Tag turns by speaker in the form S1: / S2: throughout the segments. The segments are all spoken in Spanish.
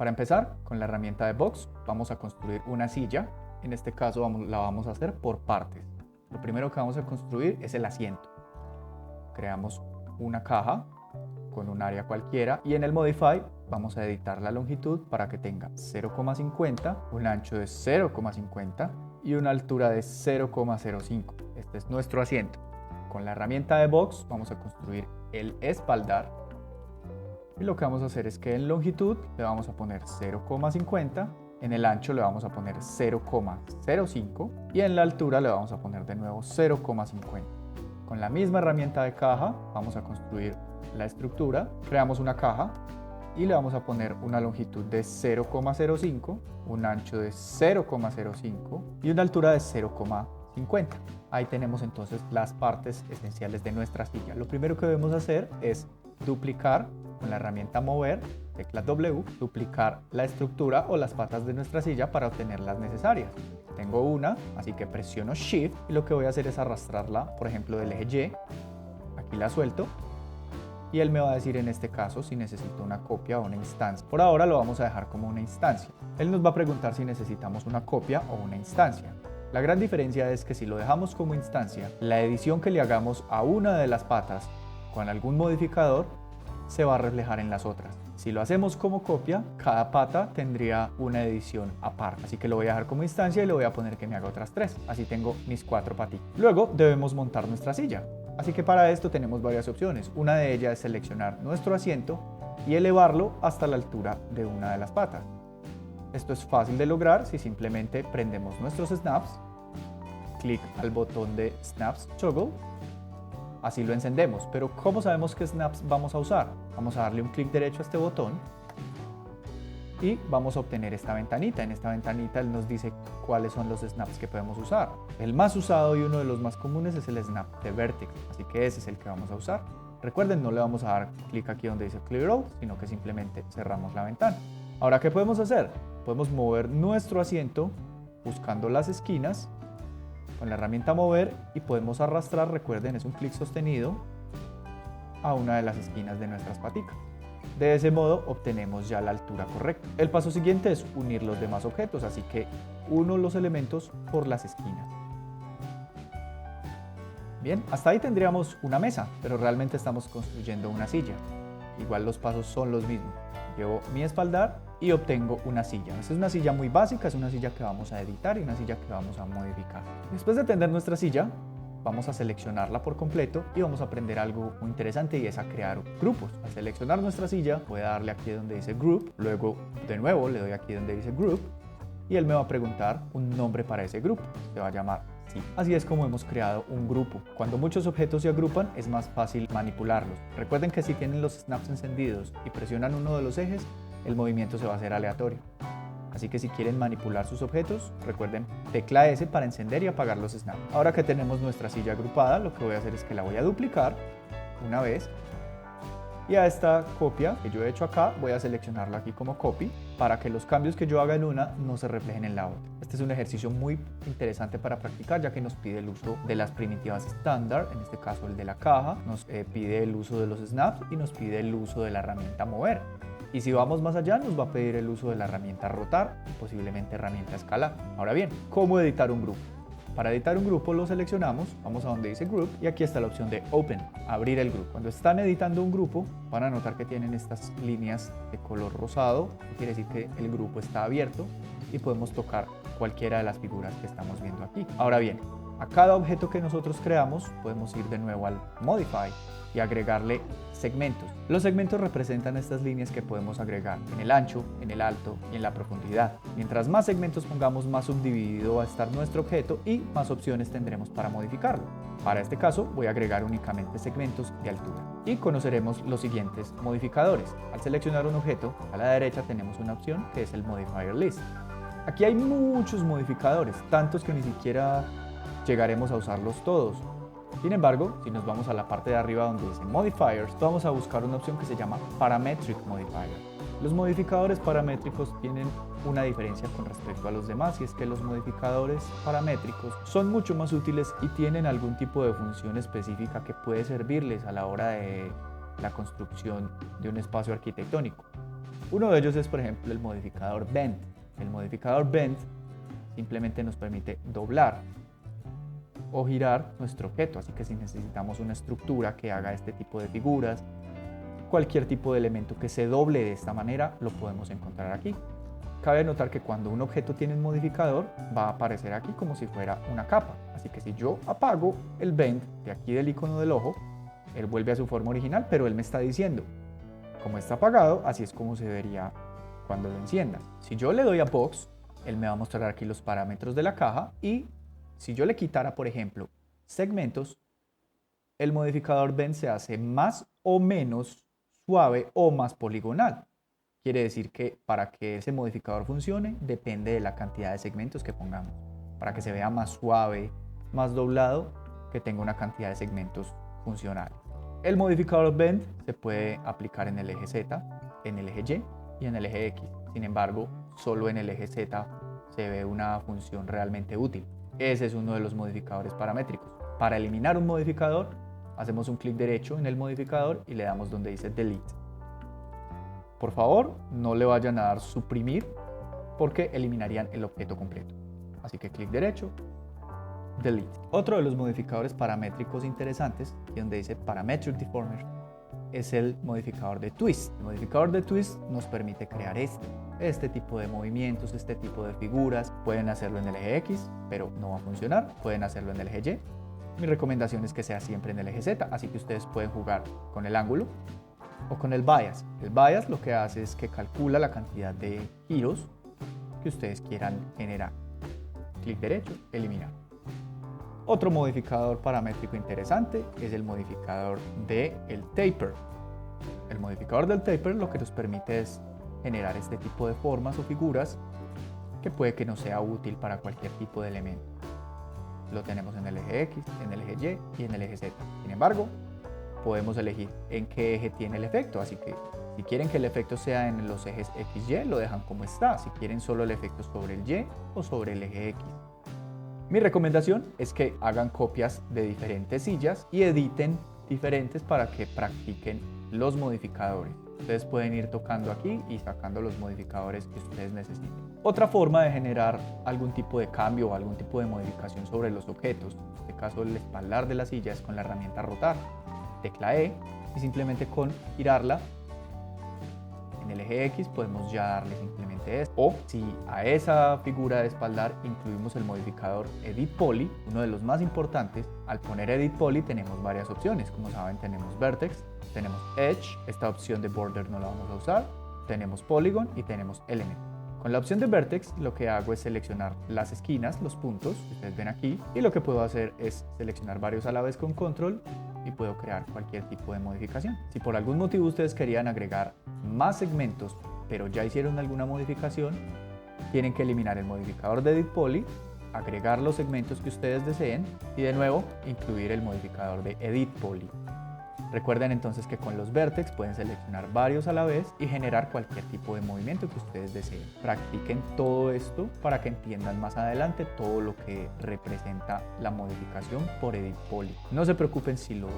S1: Para empezar, con la herramienta de Box vamos a construir una silla. En este caso la vamos a hacer por partes. Lo primero que vamos a construir es el asiento. Creamos una caja con un área cualquiera y en el Modify vamos a editar la longitud para que tenga 0,50, un ancho de 0,50 y una altura de 0,05. Este es nuestro asiento. Con la herramienta de Box vamos a construir el espaldar y lo que vamos a hacer es que en longitud le vamos a poner 0,50, en el ancho le vamos a poner 0,05 y en la altura le vamos a poner de nuevo 0,50. Con la misma herramienta de caja vamos a construir la estructura, creamos una caja y le vamos a poner una longitud de 0,05, un ancho de 0,05 y una altura de 0,50. Ahí tenemos entonces las partes esenciales de nuestra silla. Lo primero que debemos hacer es duplicar con la herramienta mover, tecla W, duplicar la estructura o las patas de nuestra silla para obtener las necesarias. Tengo una, así que presiono Shift y lo que voy a hacer es arrastrarla, por ejemplo, del eje Y. Aquí la suelto y él me va a decir en este caso si necesito una copia o una instancia. Por ahora lo vamos a dejar como una instancia. Él nos va a preguntar si necesitamos una copia o una instancia. La gran diferencia es que si lo dejamos como instancia, la edición que le hagamos a una de las patas con algún modificador se va a reflejar en las otras. Si lo hacemos como copia, cada pata tendría una edición aparte. Así que lo voy a dejar como instancia y le voy a poner que me haga otras 3. Así tengo mis 4 patitas. Luego debemos montar nuestra silla. Así que para esto tenemos varias opciones. Una de ellas es seleccionar nuestro asiento y elevarlo hasta la altura de una de las patas. Esto es fácil de lograr si simplemente prendemos nuestros snaps, clic al botón de Snaps Toggle, así lo encendemos. Pero ¿cómo sabemos qué snaps vamos a usar? Vamos a darle un clic derecho a este botón y vamos a obtener esta ventanita. En esta ventanita él nos dice cuáles son los snaps que podemos usar. El más usado y uno de los más comunes es el snap de Vertex, así que ese es el que vamos a usar. Recuerden, no le vamos a dar clic aquí donde dice Clear All, sino que simplemente cerramos la ventana. Ahora, ¿qué podemos hacer? Podemos mover nuestro asiento buscando las esquinas con la herramienta mover y podemos arrastrar, recuerden, es un clic sostenido, a una de las esquinas de nuestras paticas. De ese modo obtenemos ya la altura correcta. El paso siguiente es unir los demás objetos, así que uno los elementos por las esquinas. Bien, hasta ahí tendríamos una mesa, pero realmente estamos construyendo una silla. Igual los pasos son los mismos. Llevo mi espaldar y obtengo una silla. Esta es una silla muy básica, es una silla que vamos a editar y una silla que vamos a modificar. Después de tener nuestra silla, vamos a seleccionarla por completo y vamos a aprender algo muy interesante y es a crear grupos. Al seleccionar nuestra silla, voy a darle aquí donde dice Group, luego de nuevo le doy aquí donde dice Group y él me va a preguntar un nombre para ese grupo. Se va a llamar Silla. Así es como hemos creado un grupo. Cuando muchos objetos se agrupan, es más fácil manipularlos. Recuerden que si tienen los snaps encendidos y presionan uno de los ejes, el movimiento se va a hacer aleatorio. Así que si quieren manipular sus objetos, recuerden tecla S para encender y apagar los snaps. Ahora que tenemos nuestra silla agrupada, lo que voy a hacer es que la voy a duplicar una vez. Y a esta copia que yo he hecho acá, voy a seleccionarla aquí como copy para que los cambios que yo haga en una no se reflejen en la otra. Este es un ejercicio muy interesante para practicar ya que nos pide el uso de las primitivas estándar, en este caso el de la caja, nos pide el uso de los snaps y nos pide el uso de la herramienta mover. Y si vamos más allá, nos va a pedir el uso de la herramienta rotar y posiblemente herramienta escalar. Ahora bien, ¿cómo editar un grupo? Para editar un grupo lo seleccionamos, vamos a donde dice Group y aquí está la opción de Open, abrir el grupo. Cuando están editando un grupo van a notar que tienen estas líneas de color rosado, quiere decir que el grupo está abierto y podemos tocar cualquiera de las figuras que estamos viendo aquí. Ahora bien, a cada objeto que nosotros creamos podemos ir de nuevo al Modify y agregarle segmentos. Los segmentos representan estas líneas que podemos agregar en el ancho, en el alto y en la profundidad. Mientras más segmentos pongamos, más subdividido va a estar nuestro objeto y más opciones tendremos para modificarlo. Para este caso voy a agregar únicamente segmentos de altura y conoceremos los siguientes modificadores. Al seleccionar un objeto, a la derecha tenemos una opción que es el Modifier List. Aquí hay muchos modificadores, tantos que ni siquiera llegaremos a usarlos todos. Sin embargo, si nos vamos a la parte de arriba donde dice Modifiers, vamos a buscar una opción que se llama Parametric Modifier. Los modificadores paramétricos tienen una diferencia con respecto a los demás y es que los modificadores paramétricos son mucho más útiles y tienen algún tipo de función específica que puede servirles a la hora de la construcción de un espacio arquitectónico. Uno de ellos es, por ejemplo, el modificador Bend. El modificador Bend simplemente nos permite doblar o girar nuestro objeto, así que si necesitamos una estructura que haga este tipo de figuras, cualquier tipo de elemento que se doble de esta manera lo podemos encontrar aquí. Cabe notar que cuando un objeto tiene un modificador va a aparecer aquí como si fuera una capa, así que si yo apago el Bend de aquí del icono del ojo, él vuelve a su forma original, pero él me está diciendo, como está apagado, así es como se vería cuando lo encienda. Si yo le doy a Box, él me va a mostrar aquí los parámetros de la caja y si yo le quitara, por ejemplo, segmentos, el modificador Bend se hace más o menos suave o más poligonal. Quiere decir que para que ese modificador funcione depende de la cantidad de segmentos que pongamos. Para que se vea más suave, más doblado, que tenga una cantidad de segmentos funcionales. El modificador Bend se puede aplicar en el eje Z, en el eje Y y en el eje X. Sin embargo, solo en el eje Z se ve una función realmente útil. Ese es uno de los modificadores paramétricos. Para eliminar un modificador, hacemos un clic derecho en el modificador y le damos donde dice Delete. Por favor, no le vayan a dar suprimir porque eliminarían el objeto completo. Así que clic derecho, Delete. Otro de los modificadores paramétricos interesantes, y donde dice Parametric Deformer, es el modificador de Twist. El modificador de Twist nos permite crear este tipo de movimientos, este tipo de figuras. Pueden hacerlo en el eje X, pero no va a funcionar. Pueden hacerlo en el eje Y. Mi recomendación es que sea siempre en el eje Z, así que ustedes pueden jugar con el ángulo o con el bias. El bias lo que hace es que calcula la cantidad de giros que ustedes quieran generar. Clic derecho, eliminar. Otro modificador paramétrico interesante es el modificador del taper. El modificador del taper lo que nos permite es generar este tipo de formas o figuras que puede que no sea útil para cualquier tipo de elemento. Lo tenemos en el eje X, en el eje Y y en el eje Z. Sin embargo, podemos elegir en qué eje tiene el efecto, así que si quieren que el efecto sea en los ejes X, Y, lo dejan como está. Si quieren solo el efecto sobre el Y o sobre el eje X. Mi recomendación es que hagan copias de diferentes sillas y editen diferentes para que practiquen los modificadores. Ustedes pueden ir tocando aquí y sacando los modificadores que ustedes necesiten. Otra forma de generar algún tipo de cambio o algún tipo de modificación sobre los objetos, en este caso el espaldar de la silla, es con la herramienta rotar. Tecla E y simplemente con girarla en el eje X podemos ya darle simplemente esto. O si a esa figura de espaldar incluimos el modificador Edit Poly, uno de los más importantes, al poner Edit Poly tenemos varias opciones. Como saben, tenemos Vertex, tenemos Edge, esta opción de Border no la vamos a usar, tenemos Polygon y tenemos Element. Con la opción de Vertex lo que hago es seleccionar las esquinas, los puntos que ustedes ven aquí, y lo que puedo hacer es seleccionar varios a la vez con Control y puedo crear cualquier tipo de modificación. Si por algún motivo ustedes querían agregar más segmentos, pero ya hicieron alguna modificación, tienen que eliminar el modificador de Edit Poly, agregar los segmentos que ustedes deseen y de nuevo incluir el modificador de Edit Poly. Recuerden entonces que con los Vertex pueden seleccionar varios a la vez y generar cualquier tipo de movimiento que ustedes deseen. Practiquen todo esto para que entiendan más adelante todo lo que representa la modificación por Edit Poly. No se preocupen si lo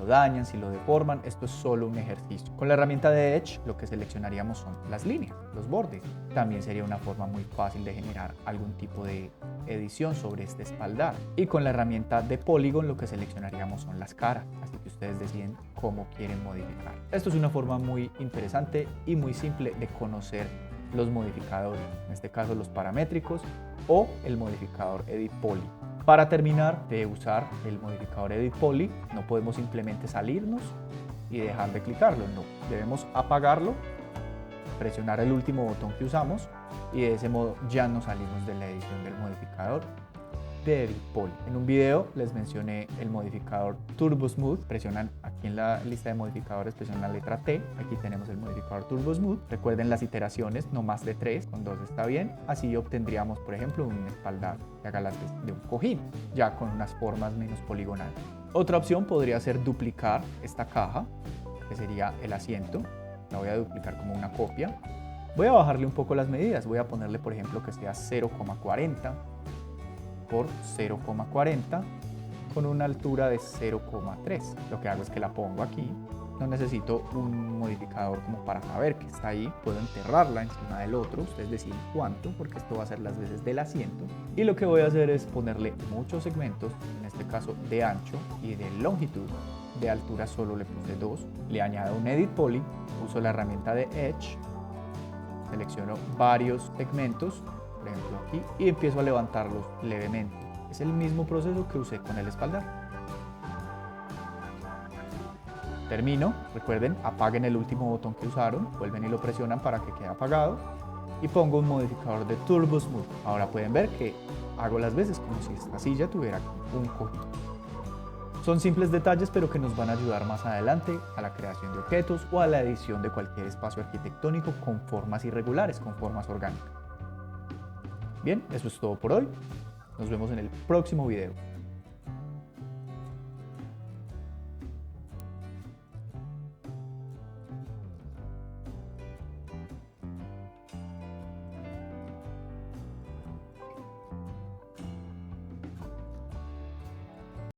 S1: dañan, si lo deforman, esto es solo un ejercicio. Con la herramienta de Edge lo que seleccionaríamos son las líneas, los bordes. También sería una forma muy fácil de generar algún tipo de edición sobre este espaldar. Y con la herramienta de Polygon lo que seleccionaríamos son las caras, así que ustedes deciden cómo quieren modificar. Esto es una forma muy interesante y muy simple de conocer los modificadores, en este caso los paramétricos o el modificador Edit Poly. Para terminar de usar el modificador Edit Poly, no podemos simplemente salirnos y dejar de clicarlo, no. Debemos apagarlo, presionar el último botón que usamos y de ese modo ya nos salimos de la edición del modificador de Edit Poly. En un video les mencioné el modificador Turbo Smooth. Presionan aquí en la lista de modificadores, presionan la letra T. Aquí tenemos el modificador Turbo Smooth. Recuerden las iteraciones, no más de 3, con 2 está bien. Así obtendríamos, por ejemplo, un espaldar que haga las de un cojín, ya con unas formas menos poligonales. Otra opción podría ser duplicar esta caja, que sería el asiento. La voy a duplicar como una copia. Voy a bajarle un poco las medidas. Voy a ponerle, por ejemplo, que sea 0,40 por 0,40 con una altura de 0,3. Lo que hago es que la pongo aquí no necesito un modificador como para saber que está ahí, puedo enterrarla encima del otro, ustedes deciden cuánto, porque esto va a ser las veces del asiento. Y lo que voy a hacer es ponerle muchos segmentos, en este caso de ancho y de longitud. De altura solo le puse 2, le añado un Edit Poly, uso la herramienta de Edge, selecciono varios segmentos, por ejemplo aquí, y empiezo a levantarlos levemente. Es el mismo proceso que usé con el espaldar. Termino, recuerden, apaguen el último botón que usaron, vuelven y lo presionan para que quede apagado y pongo un modificador de Turbo Smooth. Ahora pueden ver que hago las veces como si esta silla tuviera un cojín. Son simples detalles pero que nos van a ayudar más adelante a la creación de objetos o a la edición de cualquier espacio arquitectónico con formas irregulares, con formas orgánicas. Bien, eso es todo por hoy. Nos vemos en el próximo video.